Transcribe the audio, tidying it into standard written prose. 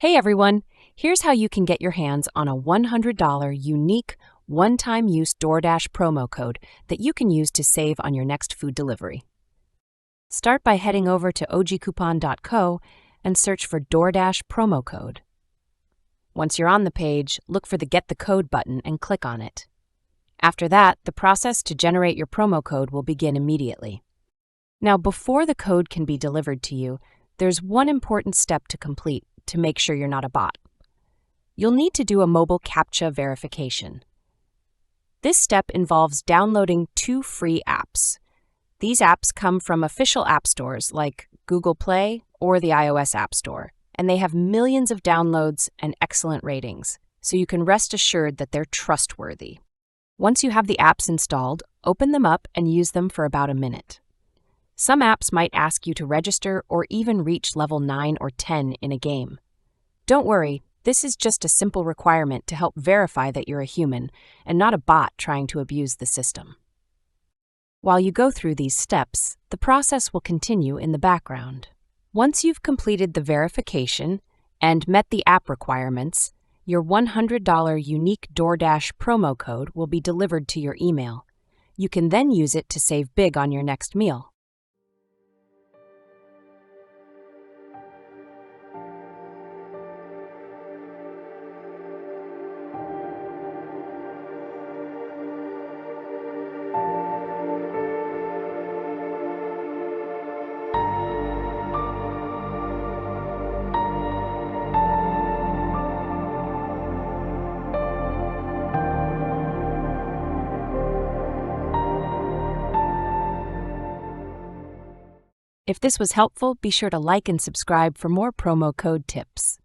Hey everyone, here's how you can get your hands on a $100 unique, one-time use DoorDash promo code that you can use to save on your next food delivery. Start by heading over to ogcoupon.co and search for DoorDash promo code. Once you're on the page, look for the Get the Code button and click on it. After that, the process to generate your promo code will begin immediately. Now, before the code can be delivered to you, there's one important step to complete to make sure you're not a bot. You'll need to do a mobile CAPTCHA verification. This step involves downloading 2 free apps. These apps come from official app stores like Google Play or the iOS App Store, and they have millions of downloads and excellent ratings, so you can rest assured that they're trustworthy. Once you have the apps installed, open them up and use them for about a minute. Some apps might ask you to register or even reach level 9 or 10 in a game. Don't worry, this is just a simple requirement to help verify that you're a human and not a bot trying to abuse the system. While you go through these steps, the process will continue in the background. Once you've completed the verification and met the app requirements, your $100 unique DoorDash promo code will be delivered to your email. You can then use it to save big on your next meal. If this was helpful, be sure to like and subscribe for more promo code tips.